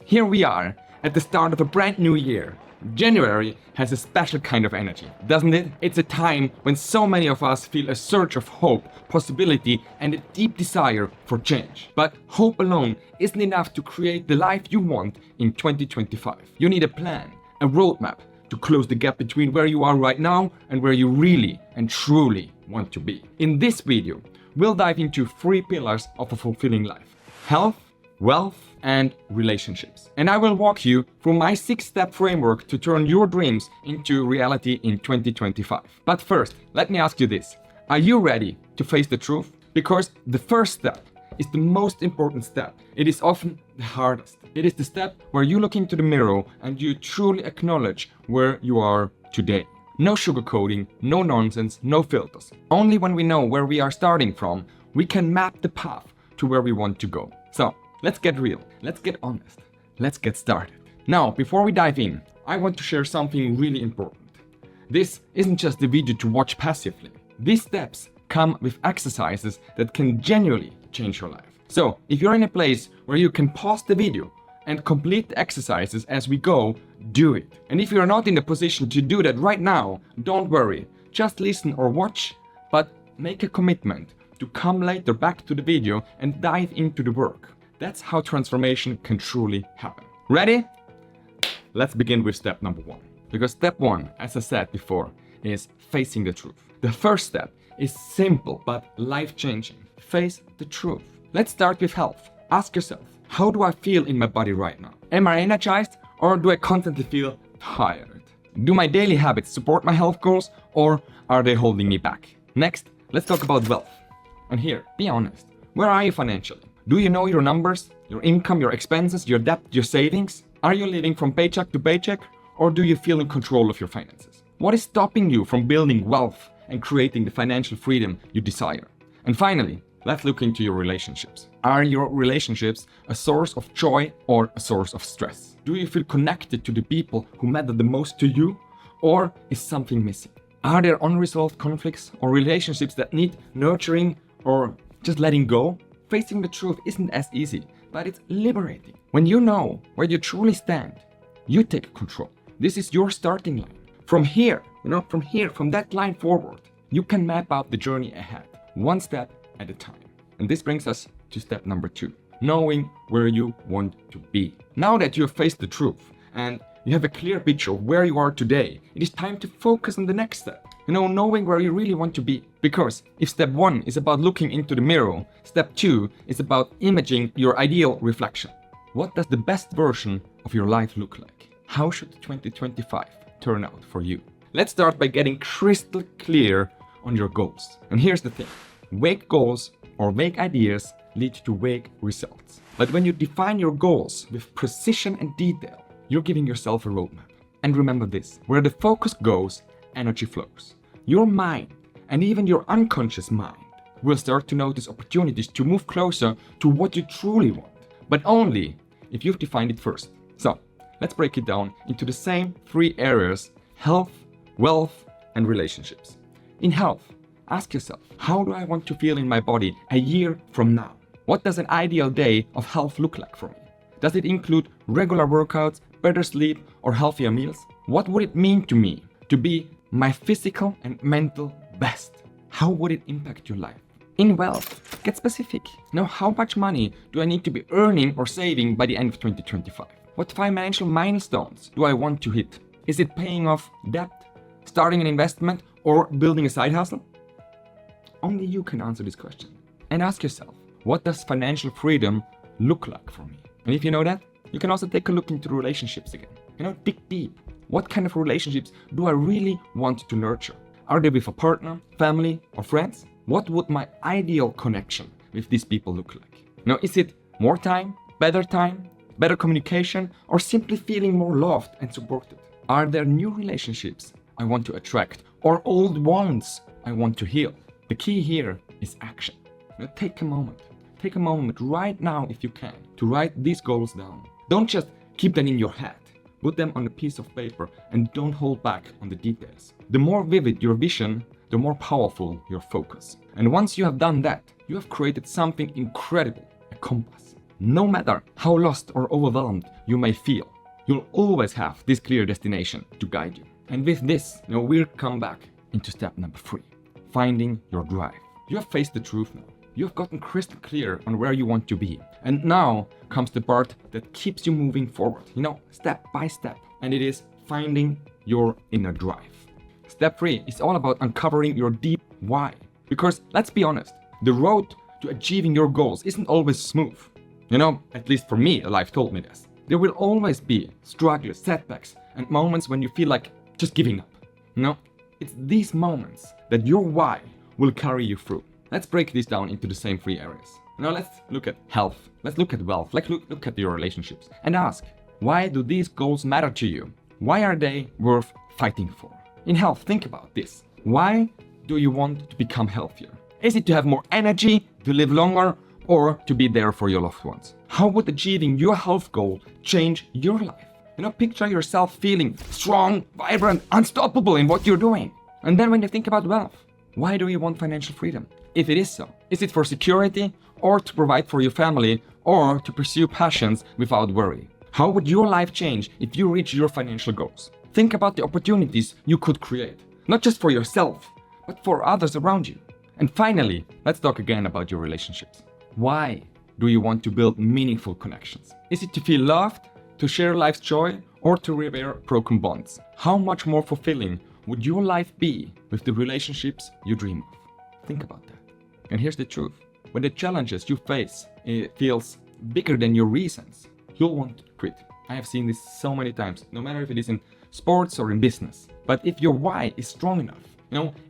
Here we are at the start of a brand new year. January has a special kind of energy, doesn't it? It's a time when so many of us feel a surge of hope, possibility, and a deep desire for change. But hope alone isn't enough to create the life you want in 2025. You need a plan, a roadmap to close the gap between where you are right now and where you really and truly want to be. In this video, we'll dive into 3 pillars of a fulfilling life: health, wealth, and relationships. And I will walk you through my 6-step framework to turn your dreams into reality in 2025. But first, let me ask you this. Are you ready to face the truth? Because the first step is the most important step. It is often the hardest. It is the step where you look into the mirror and you truly acknowledge where you are today. No sugarcoating, no nonsense, no filters. Only when we know where we are starting from, we can map the path to where we want to go. So, let's get real, let's get honest, let's get started. Now, before we dive in, I want to share something really important. This isn't just a video to watch passively. These steps come with exercises that can genuinely change your life. So, if you're in a place where you can pause the video and complete the exercises as we go, do it. And if you're not in a position to do that right now, don't worry. Just listen or watch, but make a commitment to come later back to the video and dive into the work. That's how transformation can truly happen. Ready? Let's begin with step number 1. Because step 1, as I said before, is facing the truth. The first step is simple but life-changing. Face the truth. Let's start with health. Ask yourself, how do I feel in my body right now? Am I energized or do I constantly feel tired? Do my daily habits support my health goals or are they holding me back? Next, let's talk about wealth. And here, be honest. Where are you financially? Do you know your numbers, your income, your expenses, your debt, your savings? Are you living from paycheck to paycheck, or do you feel in control of your finances? What is stopping you from building wealth and creating the financial freedom you desire? And finally, let's look into your relationships. Are your relationships a source of joy or a source of stress? Do you feel connected to the people who matter the most to you, or is something missing? Are there unresolved conflicts or relationships that need nurturing or just letting go? Facing the truth isn't as easy, but it's liberating. When you know where you truly stand, you take control. This is your starting line. From here, from that line forward, you can map out the journey ahead, one step at a time. And this brings us to step number 2, knowing where you want to be. Now that you have faced the truth and you have a clear picture of where you are today, it is time to focus on the next step. Knowing where you really want to be. Because if step 1 is about looking into the mirror, step 2 is about imaging your ideal reflection. What does the best version of your life look like? How should 2025 turn out for you? Let's start by getting crystal clear on your goals. And here's the thing. Vague goals or vague ideas lead to vague results. But when you define your goals with precision and detail, you're giving yourself a roadmap. And remember this, where the focus goes, energy flows. Your mind, and even your unconscious mind, will start to notice opportunities to move closer to what you truly want, but only if you've defined it first. So, let's break it down into the same 3 areas: health, wealth, and relationships. In health, ask yourself, how do I want to feel in my body a year from now? What does an ideal day of health look like for me? Does it include regular workouts, better sleep, or healthier meals? What would it mean to me to be my physical and mental best? How would it impact your life? In wealth, get specific. How much money do I need to be earning or saving by the end of 2025? What financial milestones do I want to hit? Is it paying off debt, starting an investment, or building a side hustle? Only you can answer this question. And ask yourself, what does financial freedom look like for me? And if you know that, you can also take a look into relationships again. Dig deep. What kind of relationships do I really want to nurture? Are they with a partner, family, or friends? What would my ideal connection with these people look like? Is it more time, better communication, or simply feeling more loved and supported? Are there new relationships I want to attract, or old ones I want to heal? The key here is action. Take a moment right now if you can to write these goals down. Don't just keep them in your head. Put them on a piece of paper and don't hold back on the details. The more vivid your vision, the more powerful your focus. And once you have done that, you have created something incredible, a compass. no matter how lost or overwhelmed you may feel, you'll always have this clear destination to guide you. And with this, we'll come back into step number 3, finding your drive. You have faced the truth now. You have gotten crystal clear on where you want to be. And now comes the part that keeps you moving forward, step by step. And it is finding your inner drive. Step 3 is all about uncovering your deep why. Because let's be honest, the road to achieving your goals isn't always smooth. At least for me, life told me this. There will always be struggles, setbacks, and moments when you feel like just giving up. It's these moments that your why will carry you through. Let's break this down into the same 3 areas. Now let's look at health, let's look at wealth, let's look at your relationships and ask, why do these goals matter to you? Why are they worth fighting for? In health, think about this. Why do you want to become healthier? Is it to have more energy, to live longer, or to be there for your loved ones? How would achieving your health goal change your life? Picture yourself feeling strong, vibrant, unstoppable in what you're doing. And then when you think about wealth, why do you want financial freedom? If it is so, is it for security, or to provide for your family, or to pursue passions without worry? How would your life change if you reach your financial goals? Think about the opportunities you could create, not just for yourself, but for others around you. And finally, let's talk again about your relationships. Why do you want to build meaningful connections? Is it to feel loved, to share life's joy, or to repair broken bonds? How much more fulfilling would your life be with the relationships you dream of? Think about that. And here's the truth. When the challenges you face feels bigger than your reasons, you'll want to quit. I have seen this so many times, no matter if it is in sports or in business. But if your why is strong enough,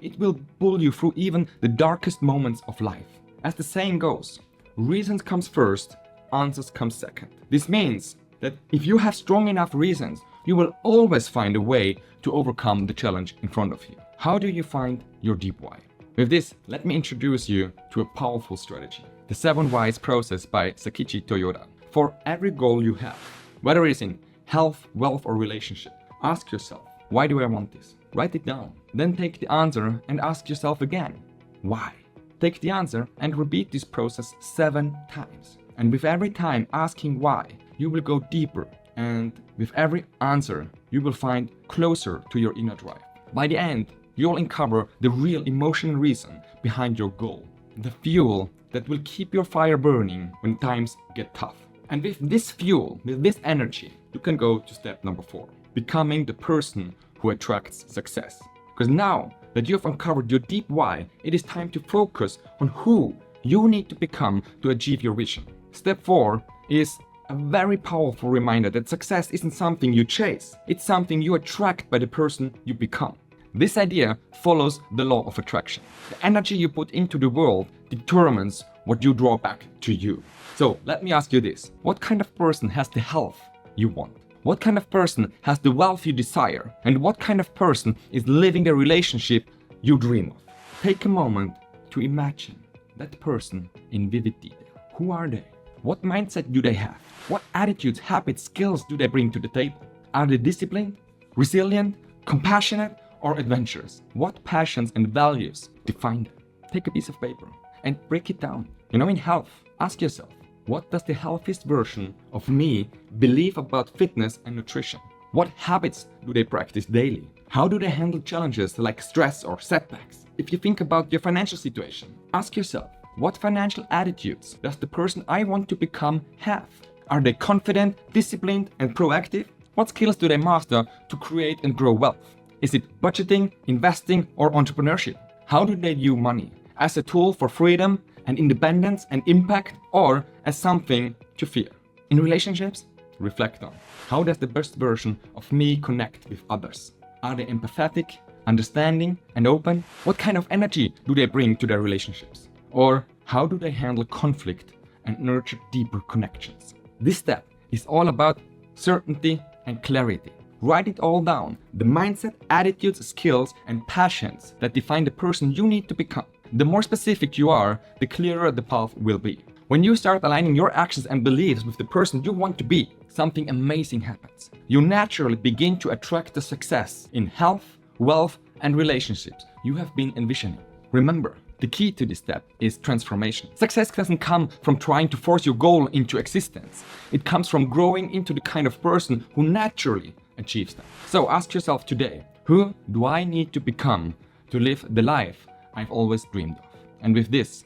it will pull you through even the darkest moments of life. As the saying goes, reasons comes first, answers come second. This means that if you have strong enough reasons, you will always find a way to overcome the challenge in front of you. How do you find your deep why? With this, let me introduce you to a powerful strategy, the 7 Whys process by Sakichi Toyoda. For every goal you have, whether it's in health, wealth, or relationship, ask yourself, why do I want this? Write it down. Then take the answer and ask yourself again, why? Take the answer and repeat this process 7 times. And with every time asking why, you will go deeper. And with every answer, you will find closer to your inner drive. By the end, you'll uncover the real emotional reason behind your goal, the fuel that will keep your fire burning when times get tough. And with this fuel, with this energy, you can go to step number 4, becoming the person who attracts success. Because now that you've uncovered your deep why, it is time to focus on who you need to become to achieve your vision. Step 4 is a very powerful reminder that success isn't something you chase, it's something you attract by the person you become. This idea follows the law of attraction. The energy you put into the world determines what you draw back to you. So let me ask you this. What kind of person has the health you want? What kind of person has the wealth you desire? And what kind of person is living the relationship you dream of? Take a moment to imagine that person in vivid detail. Who are they? What mindset do they have? What attitudes, habits, skills do they bring to the table? Are they disciplined, resilient, compassionate, or adventurous? What passions and values define them? Take a piece of paper and break it down. In health, ask yourself, what does the healthiest version of me believe about fitness and nutrition? What habits do they practice daily? How do they handle challenges like stress or setbacks? If you think about your financial situation, ask yourself, what financial attitudes does the person I want to become have? Are they confident, disciplined, and proactive? What skills do they master to create and grow wealth? Is it budgeting, investing, or entrepreneurship? How do they view money? As a tool for freedom and independence and impact, or as something to fear? In relationships, reflect on how does the best version of me connect with others? Are they empathetic, understanding, and open? What kind of energy do they bring to their relationships? Or how do they handle conflict and nurture deeper connections? This step is all about certainty and clarity. Write it all down, the mindset, attitudes, skills, and passions that define the person you need to become. The more specific you are, the clearer the path will be. When you start aligning your actions and beliefs with the person you want to be, something amazing happens. You naturally begin to attract the success in health, wealth, and relationships you have been envisioning. Remember, The key to this step is transformation. Success doesn't come from trying to force your goal into existence. It comes from growing into the kind of person who naturally achieves them. So ask yourself today, who do I need to become to live the life I've always dreamed of? And with this,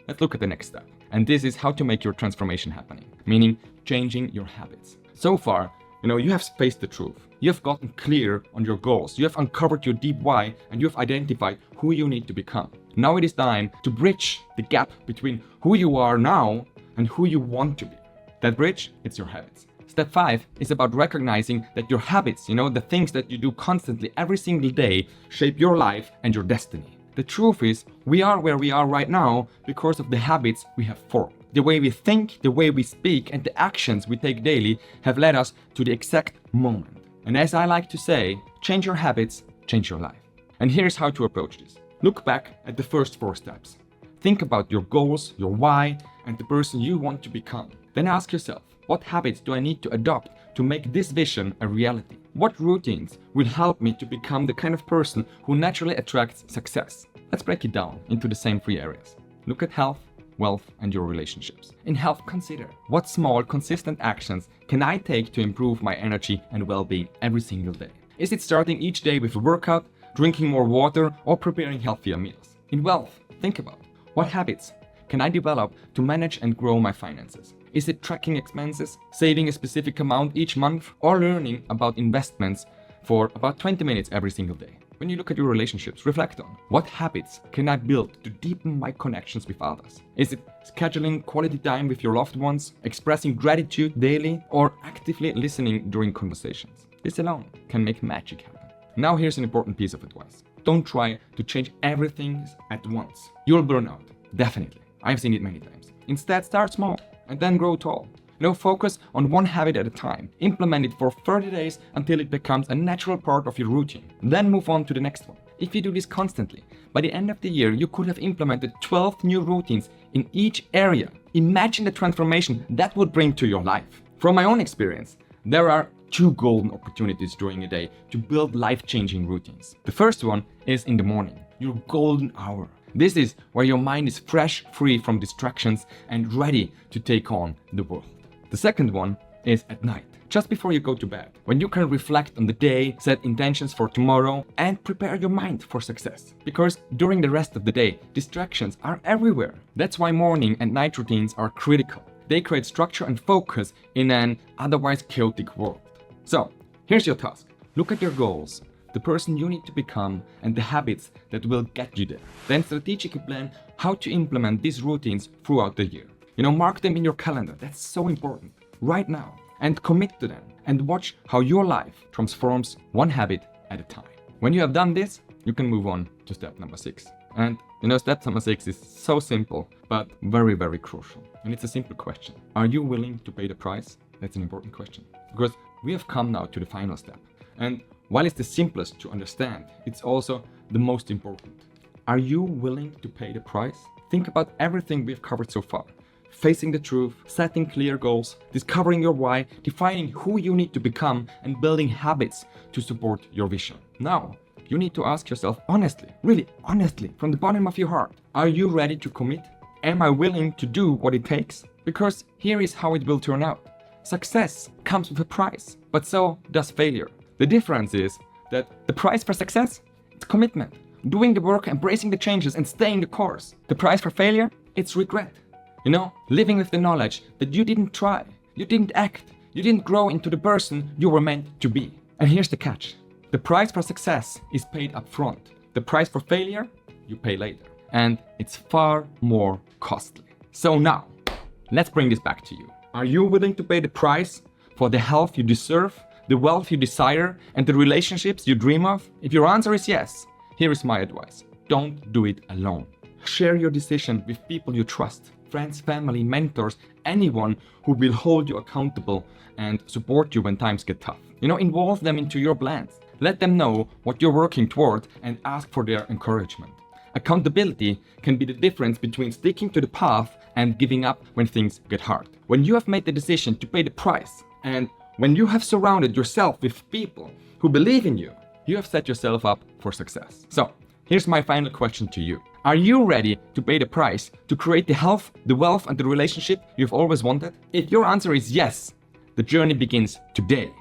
let's look at the next step. And this is how to make your transformation happening, meaning changing your habits. So far, you have faced the truth. You have gotten clear on your goals. You have uncovered your deep why, and you have identified who you need to become. Now it is time to bridge the gap between who you are now and who you want to be. That bridge, it's your habits. Step 5 is about recognizing that your habits, the things that you do constantly every single day, shape your life and your destiny. The truth is, we are where we are right now because of the habits we have formed. The way we think, the way we speak, and the actions we take daily have led us to the exact moment. And as I like to say, change your habits, change your life. And here's how to approach this. Look back at the first 4 steps. Think about your goals, your why, and the person you want to become. Then ask yourself, what habits do I need to adopt to make this vision a reality? What routines will help me to become the kind of person who naturally attracts success? Let's break it down into the same 3 areas. Look at health, wealth, and your relationships. In health, consider what small, consistent actions can I take to improve my energy and well-being every single day? Is it starting each day with a workout, drinking more water, or preparing healthier meals? In wealth, think about what habits can I develop to manage and grow my finances? Is it tracking expenses, saving a specific amount each month, or learning about investments for about 20 minutes every single day? When you look at your relationships, reflect on what habits can I build to deepen my connections with others? Is it scheduling quality time with your loved ones, expressing gratitude daily, or actively listening during conversations? This alone can make magic happen. Now here's an important piece of advice. Don't try to change everything at once. You'll burn out, definitely. I've seen it many times. Instead, start small and then grow tall. Focus on one habit at a time. Implement it for 30 days until it becomes a natural part of your routine. Then move on to the next one. If you do this constantly, by the end of the year, you could have implemented 12 new routines in each area. Imagine the transformation that would bring to your life. From my own experience, there are 2 golden opportunities during a day to build life-changing routines. The first one is in the morning, your golden hour. This is where your mind is fresh, free from distractions, and ready to take on the world. The second one is at night, just before you go to bed, when you can reflect on the day, set intentions for tomorrow, and prepare your mind for success. Because during the rest of the day, distractions are everywhere. That's why morning and night routines are critical. They create structure and focus in an otherwise chaotic world. So, here's your task. Look at your goals, the person you need to become, and the habits that will get you there. Then strategically plan how to implement these routines throughout the year. Mark them in your calendar. That's so important. Right now. And commit to them. And watch how your life transforms one habit at a time. When you have done this, you can move on to step number 6. And step number 6 is so simple, but very, very crucial. And it's a simple question. Are you willing to pay the price? That's an important question. Because we have come now to the final step. And while it's the simplest to understand, it's also the most important. Are you willing to pay the price? Think about everything we've covered so far. Facing the truth, setting clear goals, discovering your why, defining who you need to become, and building habits to support your vision. Now, you need to ask yourself honestly, really honestly, from the bottom of your heart, are you ready to commit? Am I willing to do what it takes? Because here is how it will turn out. Success comes with a price, but so does failure. The difference is that the price for success, it's commitment, doing the work, embracing the changes, and staying the course. The price for failure, it's regret. Living with the knowledge that you didn't try, you didn't act, you didn't grow into the person you were meant to be. And here's the catch. The price for success is paid up front. The price for failure, you pay later. And it's far more costly. So now, let's bring this back to you. Are you willing to pay the price for the health you deserve, the wealth you desire, and the relationships you dream of? If your answer is yes, here is my advice. Don't do it alone. Share your decision with people you trust. Friends, family, mentors, anyone who will hold you accountable and support you when times get tough. Involve them into your plans. Let them know what you're working toward and ask for their encouragement. Accountability can be the difference between sticking to the path and giving up when things get hard. When you have made the decision to pay the price, and when you have surrounded yourself with people who believe in you, you have set yourself up for success. So, here's my final question to you. Are you ready to pay the price to create the health, the wealth, and the relationship you've always wanted? If your answer is yes, the journey begins today.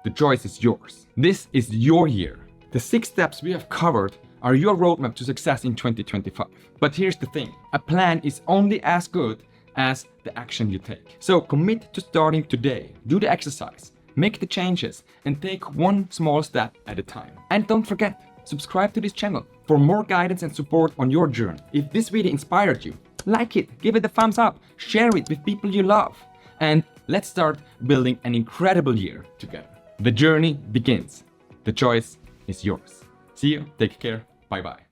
The choice is yours. This is your year. The 6 steps we have covered are your roadmap to success in 2025. But here's the thing, a plan is only as good as the action you take. So commit to starting today. Do the exercise, make the changes, and take one small step at a time. And don't forget, subscribe to this channel for more guidance and support on your journey. If this video inspired you, like it, give it a thumbs up, share it with people you love, and let's start building an incredible year together. The journey begins. The choice is yours. See you, take care, bye bye.